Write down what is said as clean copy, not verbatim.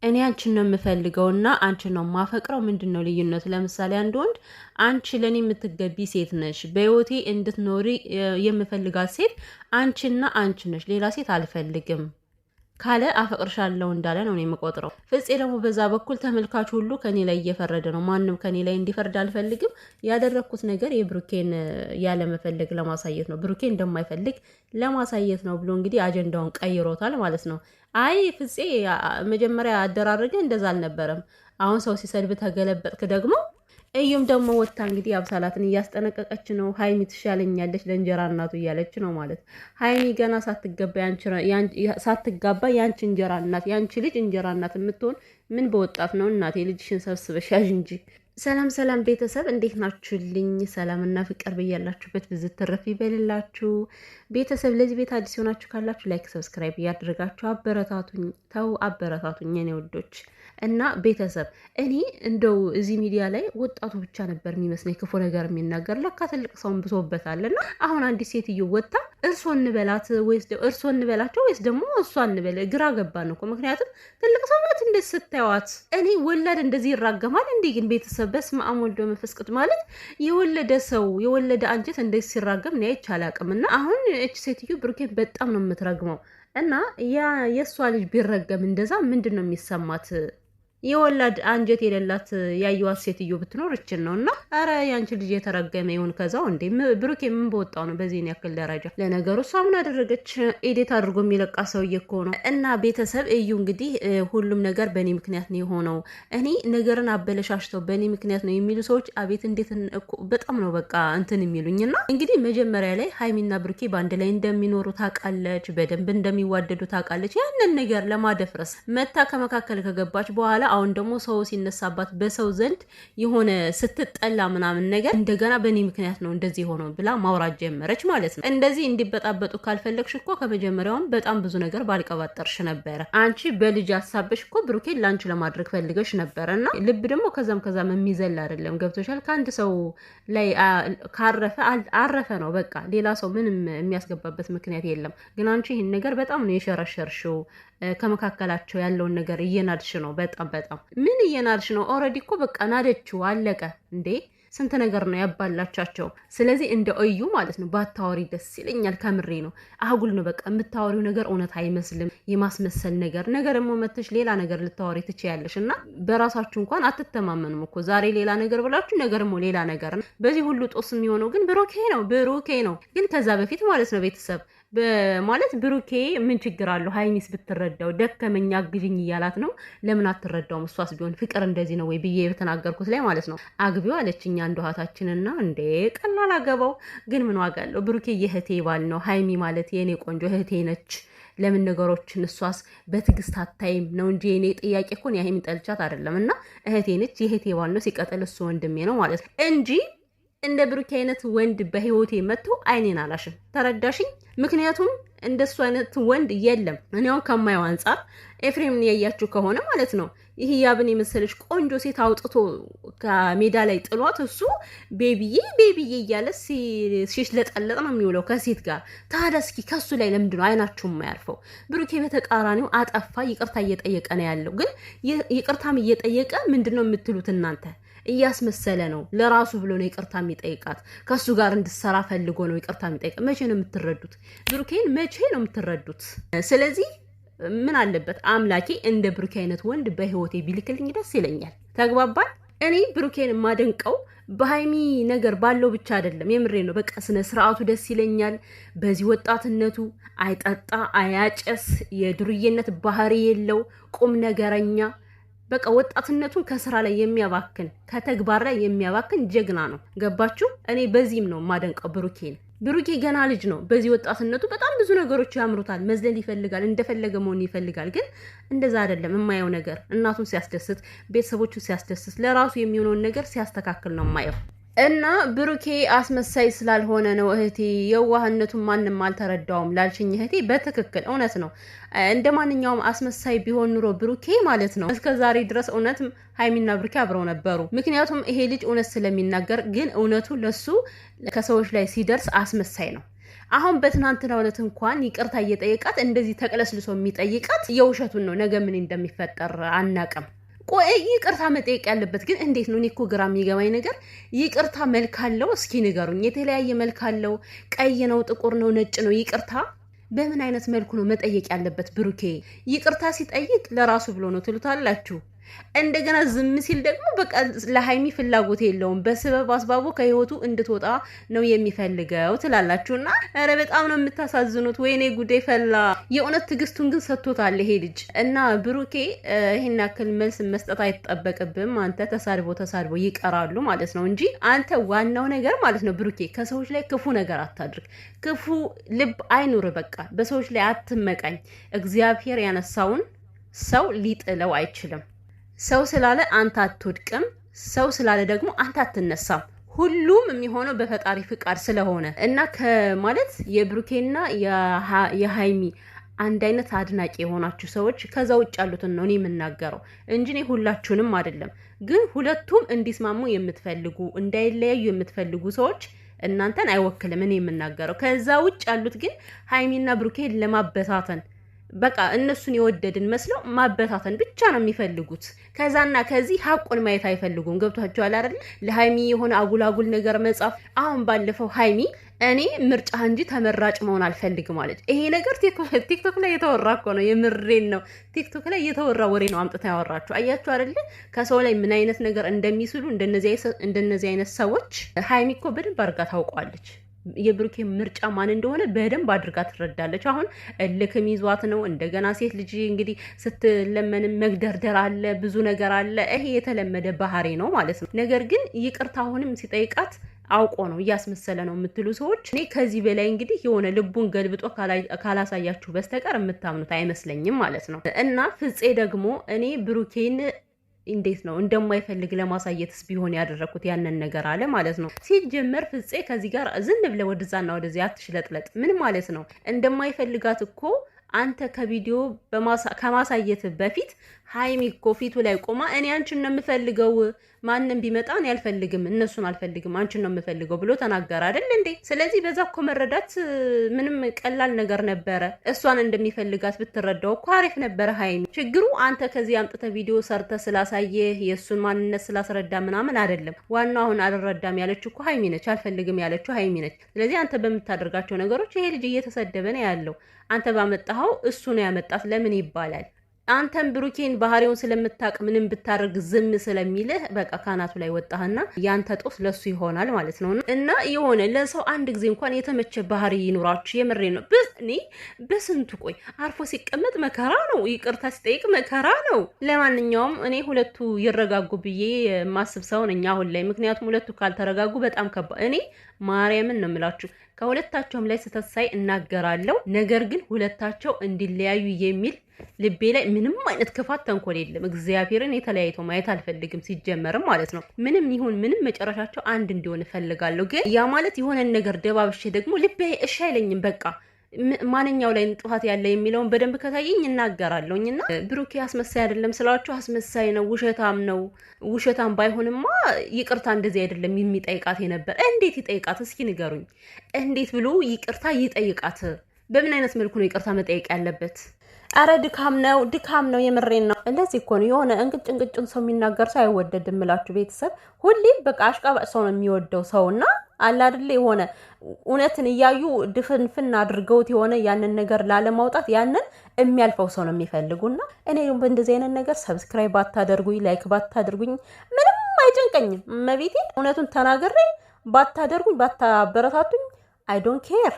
እኔ አንቺን ነው የምፈልገውና አንቺን ነው ማፈቅረው። ምንድነው ልዩነቱ? ለምሳሌ አንድ ወንድ አንቺ ለኔ የምትገቢ ሴት ነሽ፣ በህይወቴ እንድትኖሪ የምፈልጋት ሴት አንቺና አንቺ ነሽ፣ ሌላ ሴት አልፈልግም ካለ አፈቅርሻለሁ እንዳለ ነው የምቆጥረው። ፍፄ ደግሞ በዛ በኩል ተመልካቹ ሁሉ ከኔ ላይ እየፈረደ ነው። ማንም ከኔ ላይ እንዲፈርድ አልፈልግም። ያደረኩት ነገር የብሩኬን ያለ መፈለግ ለማሳየት ነው፣ ብሩኬን እንደማይፈልግ ለማሳየት ነው ብሎ እንግዲህ አጀንዳውን ቀይሮታል ማለት ነው። አይ ፍፄ መጀመሪያ አደራረገ እንደዛ አልነበረም። አሁን ሰው ሲሰድብ ተገለበጥክ ደግሞ እዩም ደግሞ ወጣ እንግዲህ አብሳላትን እያስጠነቀቀች ነው። ሀይሚ ትሻለኛለች ለእንጀራ እናቱ እያለች ነው ማለት። ሀይሚ ገና ሳትጋባ ያንቺ እንጀራ እናት ያንቺ ልጅ እንጀራ እናት የምትሆን ምን በወጣት ነው እናቴ። ልጅሽን ሰብስበሽ ያዥ እንጂ። ሰላም ሰላም ቤተሰብ እንዴት ናችሁልኝ? ሰላምና ፍቅር በያላችሁበት ብዝት ተረፍ ይበልላችሁ። ቤተሰብ ለዚህ ቤት አዲስ ሆናችሁ ካላችሁ ላይክ ሰብስክራይብ እያደረጋችሁ አበረታቱኝ። ተው አበረታቱኝ የኔ ውዶች። እና ቤተሰብ እኔ እንደው እዚህ ሚዲያ ላይ ወጣቱ ብቻ ነበር የሚመስለኝ ክፉ ነገር የሚናገር፣ ለካ ትልቅ ሰውን ብሶበታልና አሁን አንዲት ሴትዮ ወጣ እርሶ እንበላቸው ወይስ ደግሞ እሷ እንበል ግራ ገባን እኮ። ምክንያቱም ትልቅ ሰው ናት እንዴት ስታዩት። እኔ ወላድ እንደዚህ ይራገማል እንዴ? ግን ቤተሰብ በስመ አብ ወወልድ ወመንፈስ ቅዱስ ማለት የወለደ አንጀት እንደዚህ ሲራገም ነው አይቻል አቅምና አሁን እቺ ሴትዮ ብሩኬን በጣም ነው የምትረግመው። እና የእሷ ልጅ ቢረገም እንደዛ ምንድን ነው የሚሰማት? የወላድ አንጀት የሌላት ያየዋት ሴትዮ ብትኖር እችን ነው። እና አረ ያንቺ ልጅ የተረገመ ይሁን ከዛው እንዴ ብሩኬ ምን በወጣው ነው በዚህን ያክል ደረጃ? ለነገሩ እሷ ምን አደረገች? ኤዲት አድርጎ የሚለቃ ሰውዬ እኮ ነው። እና ቤተሰብ እዩ እንግዲህ ሁሉም ነገር በእኔ ምክንያት ነው የሆነው፣ እኔ ነገርን አበለሻሽተው በእኔ ምክንያት ነው የሚሉ ሰዎች አቤት እንዴት በጣም ነው በቃ እንትን የሚሉኝና እንግዲህ መጀመሪያ ላይ ሀይሚና ብሩኬ በአንድ ላይ እንደሚኖሩ ታውቃለች፣ በደንብ እንደሚዋደዱ ታውቃለች። ያንን ነገር ለማደፍረስ መታ ከመካከል ከገባች በኋላ አሁን ደግሞ ሰው ሲነሳባት በሰው ዘንድ የሆነ ስትጠላ ምናምን ነገር እንደገና በእኔ ምክንያት ነው እንደዚህ ሆኖ ብላ ማውራት ጀመረች ማለት ነው። እንደዚህ እንዲበጣበጡ ካልፈለግሽ እኮ ከመጀመሪያውም በጣም ብዙ ነገር ባልቀባጠርሽ ነበረ። አንቺ በልጅ ሀሳብሽ እኮ ብሩኬን ላንቺ ለማድረግ ፈልገሽ ነበረ እና ልብ ደግሞ ከዛም የሚዘል አይደለም። ገብቶሻል? ከአንድ ሰው ላይ ካረፈ አረፈ ነው በቃ። ሌላ ሰው ምንም የሚያስገባበት ምክንያት የለም። ግን አንቺ ይህን ነገር በጣም ነው የሸረሸርሽው። ከመካከላቸው ያለውን ነገር እየናድሽ ነው። በጣም ምን እየናድሽ ነው? ኦልሬዲ እኮ በቃ ናደችው አለቀ እንዴ። ስንት ነገር ነው ያባላቻቸው። ስለዚህ እንደ እዩ ማለት ነው ባታወሪ ደስ ይለኛል። ከምሬ ነው። አጉል ነው በቃ የምታወሪው ነገር እውነት አይመስልም። የማስመሰል ነገር ደግሞ መተሽ ሌላ ነገር ልታወሪ ትችያለሽ። እና በራሳችሁ እንኳን አትተማመኑም እኮ። ዛሬ ሌላ ነገር ብላችሁ ነገር ደግሞ ሌላ ነገር ነው። በዚህ ሁሉ ጦስ የሚሆነው ግን ብሩኬ ነው። ግን ከዛ በፊት ማለት ነው ቤተሰብ ማለት ብሩኬ ምን ችግር አለው? ሀይሚስ ብትረዳው ደከመኛ አግዥኝ እያላት ነው። ለምን አትረዳውም? እሷስ ቢሆን ፍቅር እንደዚህ ነው ወይ ብዬ በተናገርኩት ላይ ማለት ነው አግቢው አለችኛ አንዱ እህታችንና እንዴ ቀላል አገባው። ግን ምን ዋጋ አለው? ብሩኬ የእህቴ ባል ነው። ሀይሚ ማለት የኔ ቆንጆ እህቴ ነች። ለምን ነገሮችን እሷስ በትዕግስት አታይም ነው እንጂ የኔ ጥያቄ እኮ የሀይሚ ጠልቻት አይደለም። እና እህቴ ነች፣ የእህቴ ባል ነው። ሲቀጥል እሱ ወንድሜ ነው ማለት ነው እንጂ እንደ ብሩኬ አይነት ወንድ በህይወቴ መጥቶ አይኔን አላሽም። ተረዳሽኝ? ምክንያቱም እንደሱ አይነት ወንድ የለም። እኔ አሁን ከማየው አንጻር ኤፍሬምን ያያችሁ ከሆነ ማለት ነው ይህ ያብን የመሰለች ቆንጆ ሴት አውጥቶ ከሜዳ ላይ ጥሏት እሱ ቤቢዬ እያለ ሲሽለጠለጥ ነው የሚውለው ከሴት ጋር። ታዲያ እስኪ ከሱ ላይ ለምንድን ነው አይናችሁ የማያርፈው? ብሩኬ በተቃራኒው አጠፋ፣ ይቅርታ እየጠየቀ ነው ያለው። ግን ይቅርታም እየጠየቀ ምንድን ነው የምትሉት እናንተ? እያስመሰለ ነው። ለራሱ ብሎ ነው ይቅርታ የሚጠይቃት። ከሱ ጋር እንድትሰራ ፈልጎ ነው ይቅርታ የሚጠይቃት። መቼ ነው የምትረዱት? ብሩኬን መቼ ነው የምትረዱት? ስለዚህ ምን አለበት አምላኬ እንደ ብሩኬ አይነት ወንድ በህይወቴ ቢልክልኝ ደስ ይለኛል። ተግባባን? እኔ ብሩኬን የማደንቀው በሀይሚ ነገር ባለው ብቻ አይደለም። የምሬ ነው። በቃ ስነ ስርዓቱ ደስ ይለኛል። በዚህ ወጣትነቱ አይጠጣ አያጨስ፣ የዱርዬነት ባህሪ የለው፣ ቁም ነገረኛ በቃ ወጣትነቱን ከስራ ላይ የሚያባክን ከተግባር ላይ የሚያባክን ጀግና ነው። ገባችሁ? እኔ በዚህም ነው የማደንቀው ብሩኬን። ብሩኬ ገና ልጅ ነው። በዚህ ወጣትነቱ በጣም ብዙ ነገሮች ያምሩታል። መዝለል ይፈልጋል፣ እንደፈለገ መሆን ይፈልጋል። ግን እንደዛ አይደለም የማየው ነገር። እናቱን ሲያስደስት፣ ቤተሰቦቹን ሲያስደስት፣ ለራሱ የሚሆነውን ነገር ሲያስተካክል ነው የማየው። እና ብሩኬ አስመሳይ ስላልሆነ ነው እህቴ። የዋህነቱን ማንም አልተረዳውም ላልሽኝ እህቴ በትክክል እውነት ነው። እንደ ማንኛውም አስመሳይ ቢሆን ኑሮ ብሩኬ ማለት ነው እስከ ዛሬ ድረስ እውነትም ሀይሚና ብሩኬ አብረው ነበሩ። ምክንያቱም ይሄ ልጅ እውነት ስለሚናገር፣ ግን እውነቱ ለሱ ከሰዎች ላይ ሲደርስ አስመሳይ ነው። አሁን በትናንትናው ዕለት እንኳን ይቅርታ እየጠየቃት እንደዚህ ተቅለስልሶ የሚጠይቃት የውሸቱን ነው። ነገ ምን እንደሚፈጠር አናቅም። ቆይ ይቅርታ መጠየቅ ያለበት ግን እንዴት ነው? እኔ እኮ ግራ የሚገባኝ ነገር ይቅርታ መልክ አለው? እስኪ ንገሩኝ። የተለያየ መልክ አለው? ቀይ ነው? ጥቁር ነው? ነጭ ነው? ይቅርታ በምን አይነት መልኩ ነው መጠየቅ ያለበት? ብሩኬ ይቅርታ ሲጠይቅ ለራሱ ብሎ ነው ትሉታላችሁ። እንደገና ዝም ሲል ደግሞ በቃ ለሃይሚ ፍላጎት የለውም፣ በስበብ አስባቡ ከህይወቱ እንድትወጣ ነው የሚፈልገው ትላላችሁና፣ ኧረ በጣም ነው የምታሳዝኑት። ወይኔ ጉዴ ፈላ። የእውነት ትዕግስቱን ግን ሰጥቶታል ይሄ ልጅ እና ብሩኬ ይሄን ያክል መልስ መስጠት አይጠበቅብም። አንተ ተሳድቦ ይቀራሉ ማለት ነው እንጂ አንተ ዋናው ነገር ማለት ነው ብሩኬ ከሰዎች ላይ ክፉ ነገር አታድርግ፣ ክፉ ልብ አይኑር። በቃ በሰዎች ላይ አትመቃኝ። እግዚአብሔር ያነሳውን ሰው ሊጥለው አይችልም። ሰው ስላለ አንተ አትወድቅም፣ ሰው ስላለ ደግሞ አንተ አትነሳም። ሁሉም የሚሆነው በፈጣሪ ፍቃድ ስለሆነ እና ከማለት የብሩኬና የሃይሚ አንድ አይነት አድናቂ የሆናችሁ ሰዎች ከዛ ውጭ ያሉትን ነው እኔ የምናገረው እንጂ እኔ ሁላችሁንም አይደለም። ግን ሁለቱም እንዲስማሙ የምትፈልጉ እንዳይለያዩ የምትፈልጉ ሰዎች እናንተን አይወክልም እኔ የምናገረው። ከዛ ውጭ ያሉት ግን ሃይሚና ብሩኬን ለማበታተን በቃ እነሱን የወደድን መስለው ማበታተን ብቻ ነው የሚፈልጉት። ከዛና ከዚህ ሀቁን ማየት አይፈልጉም። ገብቷቸዋል አይደል? ለሃይሚ የሆነ አጉላጉል ነገር መጻፍ። አሁን ባለፈው ሃይሚ እኔ ምርጫ እንጂ ተመራጭ መሆን አልፈልግም ማለት ይሄ ነገር ቲክቶክ ላይ የተወራ እኮ ነው። የምሬን ነው። ቲክቶክ ላይ የተወራ ወሬ ነው አምጥታ ያወራችሁ። አያችሁ አይደል? ከሰው ላይ ምን አይነት ነገር እንደሚስሉ እንደነዚህ አይነት ሰዎች ሃይሚ እኮ በደንብ አድርጋ ታውቋለች። የብሩኬ ምርጫ ማን እንደሆነ በደንብ አድርጋ ትረዳለች። አሁን እልክም ይዟት ነው። እንደገና ሴት ልጅ እንግዲህ ስትለመንም መግደርደር አለ፣ ብዙ ነገር አለ። ይሄ የተለመደ ባህሪ ነው ማለት ነው። ነገር ግን ይቅርታ አሁንም ሲጠይቃት አውቆ ነው እያስመሰለ ነው የምትሉ ሰዎች እኔ ከዚህ በላይ እንግዲህ የሆነ ልቡን ገልብጦ ካላሳያችሁ በስተቀር የምታምኑት አይመስለኝም ማለት ነው። እና ፍፄ ደግሞ እኔ ብሩኬን እንዴት ነው እንደማይፈልግ ለማሳየትስ ቢሆን ያደረኩት ያንን ነገር አለ ማለት ነው። ሲጀመር ፍፄ ከዚህ ጋር ዝም ብለህ ወደዛና ወደዚያ አትሽለጥለጥ። ምን ማለት ነው? እንደማይፈልጋት እኮ አንተ ከቪዲዮ ከማሳየት በፊት ሃይሚ እኮ ፊቱ ላይ ቆማ እኔ አንቺን ነው የምፈልገው፣ ማንም ቢመጣ እኔ አልፈልግም፣ እነሱን አልፈልግም፣ አንቺን ነው የምፈልገው ብሎ ተናገረ አይደል እንዴ? ስለዚህ በዛ እኮ መረዳት ምንም ቀላል ነገር ነበረ። እሷን እንደሚፈልጋት ብትረዳው እኮ አሪፍ ነበረ። ሃይሚ ችግሩ አንተ ከዚህ አምጥተ ቪዲዮ ሰርተ ስላሳየህ የእሱን ማንነት ስላስረዳ ምናምን አይደለም። ዋናው አሁን አልረዳም ያለችው እኮ ሃይሚ ነች፣ አልፈልግም ያለችው ሃይሚ ነች። ስለዚህ አንተ በምታደርጋቸው ነገሮች ይሄ ልጅ እየተሰደበ ነው ያለው። አንተ ባመጣኸው እሱ ነው ያመጣት ለምን ይባላል? አንተም ብሩኬን ባህሪውን ስለምታውቅ ምንም ብታደርግ ዝም ስለሚልህ በቃ ካናቱ ላይ ወጣህና ያንተ ጦስ ለሱ ይሆናል ማለት ነው። እና የሆነ ለሰው አንድ ጊዜ እንኳን የተመቸ ባህሪ ይኑራችሁ። የምሬ ነው። እኔ በስንቱ ቆይ አርፎ ሲቀመጥ መከራ ነው፣ ይቅርታ ሲጠይቅ መከራ ነው። ለማንኛውም እኔ ሁለቱ ይረጋጉ ብዬ ማስብ ሰው ነኝ አሁን ላይ። ምክንያቱም ሁለቱ ካልተረጋጉ በጣም ከባድ። እኔ ማርያምን ነው የምላችሁ ከሁለታቸውም ላይ ስተሳይ እናገራለሁ። ነገር ግን ሁለታቸው እንዲለያዩ የሚል ልቤ ላይ ምንም አይነት ክፋት ተንኮል የለም። እግዚአብሔርን የተለያይተው ማየት አልፈልግም ሲጀመርም ማለት ነው። ምንም ይሁን ምንም መጨረሻቸው አንድ እንዲሆን እፈልጋለሁ። ግን ያ ማለት የሆነን ነገር ደባብሼ ደግሞ ልቤ እሺ አይለኝም። በቃ ማንኛው ላይ ጥፋት ያለ የሚለውን በደንብ ከታየኝ እናገራለሁኝ። እና ብሩኬ አስመሳይ አይደለም ስላችሁ አስመሳይ ነው፣ ውሸታም ነው። ውሸታም ባይሆንማ ይቅርታ እንደዚህ አይደለም የሚጠይቃት የነበር። እንዴት ይጠይቃት? እስኪ ንገሩኝ። እንዴት ብሎ ይቅርታ ይጠይቃት? በምን አይነት መልኩ ነው ይቅርታ መጠየቅ ያለበት? አረ ድካም ነው። የምሬን ነው። እንደዚህ እኮ ነው የሆነ እንቅጭን ሰው የሚናገር ሰው አይወደድም እላችሁ ቤተሰብ። ሁሌም በቃ አሽቃባጭ ሰው ነው የሚወደው ሰውና አለ አይደለ የሆነ እውነትን እያዩ ድፍንፍን አድርገውት የሆነ ያንን ነገር ላለማውጣት ያንን የሚያልፈው ሰው ነው የሚፈልጉና እኔ በእንደዚህ አይነት ነገር ሰብስክራይብ ባታደርጉኝ፣ ላይክ ባታደርጉኝ ምንም አይጨንቀኝም። መቤቴ እውነቱን ተናግሬ ባታደርጉኝ፣ ባታበረታቱኝ አይ ዶንት ኬር።